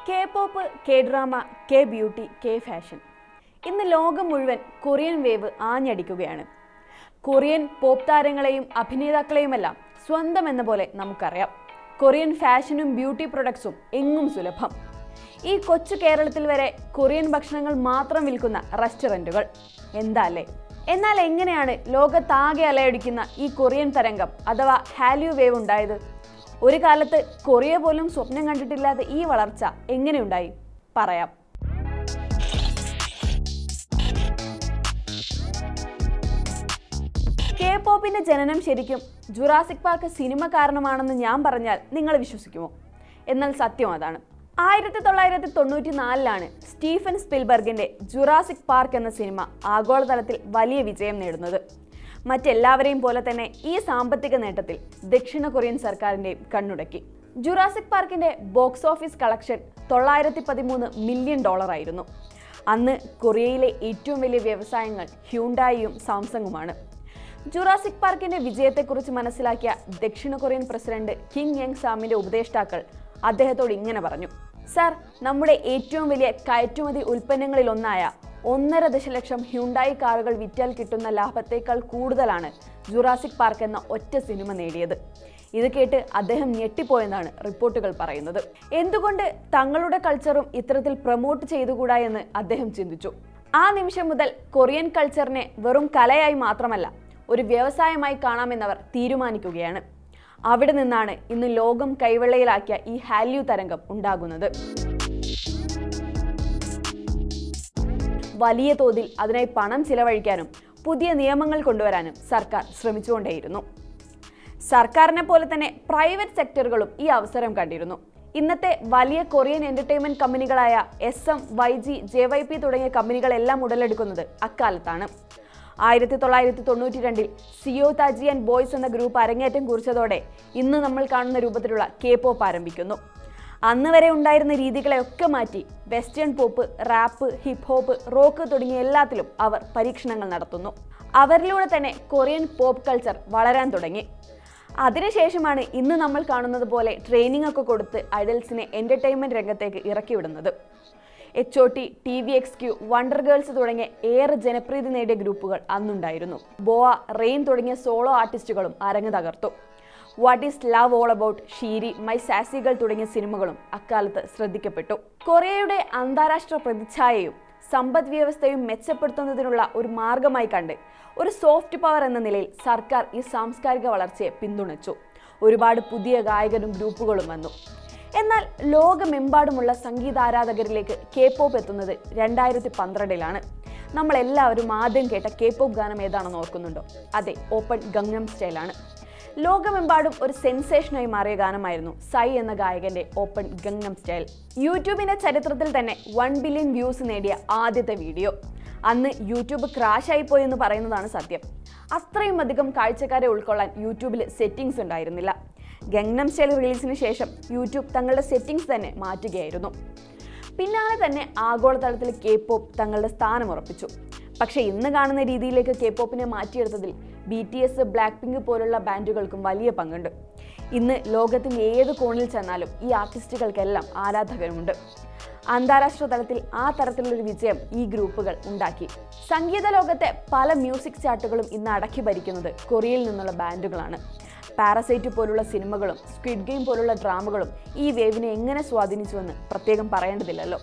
K pop, K drama, K beauty, K fashion. ഇന്ന് ലോകം മുഴുവൻ കൊറിയൻ വേവ് ആഞ്ഞടിക്കുകയാണ്. കൊറിയൻ പോപ്പ് താരങ്ങളെയും അഭിനേതാക്കളെയുമെല്ലാം സ്വന്തം എന്ന പോലെ നമുക്കറിയാം. കൊറിയൻ ഫാഷനും ബ്യൂട്ടി പ്രൊഡക്ട്സും എങ്ങും സുലഭം. ഈ കൊച്ചു കേരളത്തിൽ വരെ കൊറിയൻ ഭക്ഷണങ്ങൾ മാത്രം വിൽക്കുന്ന റെസ്റ്റോറൻറ്റുകൾ. എന്താ അല്ലേ? എന്നാൽ എങ്ങനെയാണ് ലോകത്താകെ അലയടിക്കുന്ന ഈ കൊറിയൻ തരംഗം അഥവാ ഹാല്യു വേവ് ഉണ്ടായത്? ഒരു കാലത്ത് കൊറിയ പോലും സ്വപ്നം കണ്ടിട്ടില്ലാത്ത ഈ വളർച്ച എങ്ങനെയുണ്ടായി പറയാം. കെ പോപ്പിന്റെ ജനനം ശരിക്കും ജുറാസിക് പാർക്ക് സിനിമ കാരണമാണെന്ന് ഞാൻ പറഞ്ഞാൽ നിങ്ങൾ വിശ്വസിക്കുമോ? എന്നാൽ സത്യം അതാണ്. 1994 സ്റ്റീഫൻ സ്പിൽബർഗിന്റെ ജുറാസിക് പാർക്ക് എന്ന സിനിമ ആഗോളതലത്തിൽ വലിയ വിജയം നേടുന്നത്. മറ്റെല്ലാവരെയും പോലെ തന്നെ ഈ സാമ്പത്തിക നേട്ടത്തിൽ ദക്ഷിണ കൊറിയൻ സർക്കാരിന്റെയും കണ്ണുടക്കി. ജുറാസിക് പാർക്കിന്റെ ബോക്സ് ഓഫീസ് കളക്ഷൻ $913 മില്യൺ ആയിരുന്നു. അന്ന് കൊറിയയിലെ ഏറ്റവും വലിയ വ്യവസായങ്ങൾ ഹ്യുണ്ടായിയും സാംസങ്ങുമാണ്. ജുറാസിക് പാർക്കിന്റെ വിജയത്തെക്കുറിച്ച് മനസ്സിലാക്കിയ ദക്ഷിണ കൊറിയൻ പ്രസിഡന്റ് കിം യങ് സാമിന്റെ ഉപദേഷ്ടാക്കൾ അദ്ദേഹത്തോട് ഇങ്ങനെ പറഞ്ഞു: സർ, നമ്മുടെ ഏറ്റവും വലിയ കയറ്റുമതി ഉൽപ്പന്നങ്ങളിൽ ഒന്നായ 1.5 ദശലക്ഷം ഹ്യുണ്ടായി കാറുകൾ വിറ്റാൽ കിട്ടുന്ന ലാഭത്തേക്കാൾ കൂടുതലാണ് ജുറാസിക് പാർക്ക് എന്ന ഒറ്റ സിനിമ നേടിയത്. ഇത് കേട്ട് അദ്ദേഹം ഞെട്ടിപ്പോയെന്നാണ് റിപ്പോർട്ടുകൾ പറയുന്നത്. എന്തുകൊണ്ട് തങ്ങളുടെ കൾച്ചറും ഇത്തരത്തിൽ പ്രൊമോട്ട് ചെയ്തുകൂടാ എന്ന് അദ്ദേഹം ചിന്തിച്ചു. ആ നിമിഷം മുതൽ കൊറിയൻ കൾച്ചറിനെ വെറും കലയായി മാത്രമല്ല ഒരു വ്യവസായമായി കാണാമെന്നവർ തീരുമാനിക്കുകയാണ്. അവിടെ നിന്നാണ് ഇന്ന് ലോകം കൈവെള്ളയിലാക്കിയ ഈ ഹാല്യു തരംഗം ഉണ്ടാകുന്നത്. വലിയ തോതിൽ അതിനായി പണം ചിലവഴിക്കാനും പുതിയ നിയമങ്ങൾ കൊണ്ടുവരാനും സർക്കാർ ശ്രമിച്ചുകൊണ്ടേയിരുന്നു. സർക്കാരിനെ പോലെ തന്നെ പ്രൈവറ്റ് സെക്ടറുകളും ഈ അവസരം കണ്ടിരുന്നു. ഇന്നത്തെ വലിയ കൊറിയൻ എന്റർടൈൻമെന്റ് കമ്പനികളായ SM, YG, JYP തുടങ്ങിയ കമ്പനികളെല്ലാം ഉടലെടുക്കുന്നത് അക്കാലത്താണ്. 1992 സിയോ താജി ആൻഡ് ബോയ്സ് എന്ന ഗ്രൂപ്പ് അരങ്ങേറ്റം കുറിച്ചതോടെ ഇന്ന് നമ്മൾ കാണുന്ന രൂപത്തിലുള്ള കെ പോപ്പ് ആരംഭിക്കുന്നു. അന്ന് വരെ ഉണ്ടായിരുന്ന രീതികളെയൊക്കെ മാറ്റി western pop, rap, hip hop, rock തുടങ്ങിയ എല്ലാത്തിലും അവർ പരീക്ഷണങ്ങൾ നടത്തുന്നു. അവരിലൂടെ തന്നെ കൊറിയൻ പോപ്പ് കൾച്ചർ വളരാൻ തുടങ്ങി. അതിനുശേഷമാണ് ഇന്ന് നമ്മൾ കാണുന്നത് പോലെ ട്രെയിനിങ് ഒക്കെ കൊടുത്ത് ഐഡൽസിനെ എന്റർടൈൻമെന്റ് രംഗത്തേക്ക് ഇറക്കിവിടുന്നത്. HOT, TVXQ, വണ്ടർ ഗേൾസ് തുടങ്ങിയ ഏറെ ജനപ്രീതി നേടിയ ഗ്രൂപ്പുകൾ അന്നുണ്ടായിരുന്നു. ബോവ, റെയിൻ തുടങ്ങിയ സോളോ ആർട്ടിസ്റ്റുകളും അരങ്ങ് തകർത്തു. What is love all about, Shiri, my sassy girl തുടങ്ങിയ സിനിമകളും അക്കാലത്ത് ശ്രദ്ധിക്കപ്പെട്ടു. കൊറിയയുടെ അന്താരാഷ്ട്ര പ്രതിച്ഛായയും സമ്പദ് വ്യവസ്ഥയും മെച്ചപ്പെടുത്തുന്നതിനുള്ള ഒരു മാർഗമായി കണ്ട് ഒരു സോഫ്റ്റ് പവർ എന്ന നിലയിൽ സർക്കാർ ഈ സാംസ്കാരിക വളർച്ചയെ പിന്തുണച്ചു. ഒരുപാട് പുതിയ ഗായകരും ഗ്രൂപ്പുകളും വന്നു. എന്നാൽ ലോകമെമ്പാടുമുള്ള സംഗീതാരാധകരിലേക്ക് കെ പോപ്പ് എത്തുന്നത് 2012 നമ്മളെല്ലാവരും ആദ്യം കേട്ട കെ പോപ്പ് ഗാനം ഏതാണെന്ന് ഓർക്കുന്നുണ്ടോ? അതെ, ഓപ്പൺ ഗംഗ്നം സ്റ്റൈലാണ്. ലോകമെമ്പാടും ഒരു സെൻസേഷനായി മാറിയ ഗാനമായിരുന്നു സൈ എന്ന ഗായകന്റെ ഓപ്പൺ ഗംഗ്നം സ്റ്റൈൽ. യൂട്യൂബിന്റെ ചരിത്രത്തിൽ തന്നെ 1 ബില്യൺ വ്യൂസ് നേടിയ ആദ്യത്തെ വീഡിയോ. അന്ന് യൂട്യൂബ് ക്രാഷായി പോയെന്ന് പറയുന്നതാണ് സത്യം. അത്രയും അധികം കാഴ്ചക്കാരെ ഉൾക്കൊള്ളാൻ യൂട്യൂബിൽ സെറ്റിംഗ്സ് ഉണ്ടായിരുന്നില്ല. ഗംഗ്നം സ്റ്റൈൽ റിലീസിന് ശേഷം യൂട്യൂബ് തങ്ങളുടെ സെറ്റിംഗ്സ് തന്നെ മാറ്റുകയായിരുന്നു. പിന്നാലെ തന്നെ ആഗോളതലത്തിൽ കെ പോപ്പ് തങ്ങളുടെ സ്ഥാനം ഉറപ്പിച്ചു. പക്ഷേ ഇന്ന് കാണുന്ന രീതിയിലേക്ക് കെ പോപ്പിനെ മാറ്റിയെടുത്തതിൽ BTS, ബ്ലാക്ക് പിങ്ക് പോലുള്ള ബാൻഡുകൾക്കും വലിയ പങ്കുണ്ട്. ഇന്ന് ലോകത്തിൻ്റെ ഏത് കോണിൽ ചെന്നാലും ഈ ആർട്ടിസ്റ്റുകൾക്കെല്ലാം ആരാധകരുമുണ്ട്. അന്താരാഷ്ട്ര തലത്തിൽ ആ തരത്തിലുള്ളൊരു വിജയം ഈ ഗ്രൂപ്പുകൾ ഉണ്ടാക്കി. സംഗീത ലോകത്തെ പല മ്യൂസിക് ചാർട്ടുകളും ഇന്ന് അടക്കി ഭരിക്കുന്നത് കൊറിയയിൽ നിന്നുള്ള ബാൻഡുകളാണ്. പാരസൈറ്റ് പോലുള്ള സിനിമകളും സ്ക്വിഡ് ഗെയിം പോലുള്ള ഡ്രാമകളും ഈ വേവിനെ എങ്ങനെ സ്വാധീനിച്ചുവെന്ന് പ്രത്യേകം പറയേണ്ടതില്ലല്ലോ.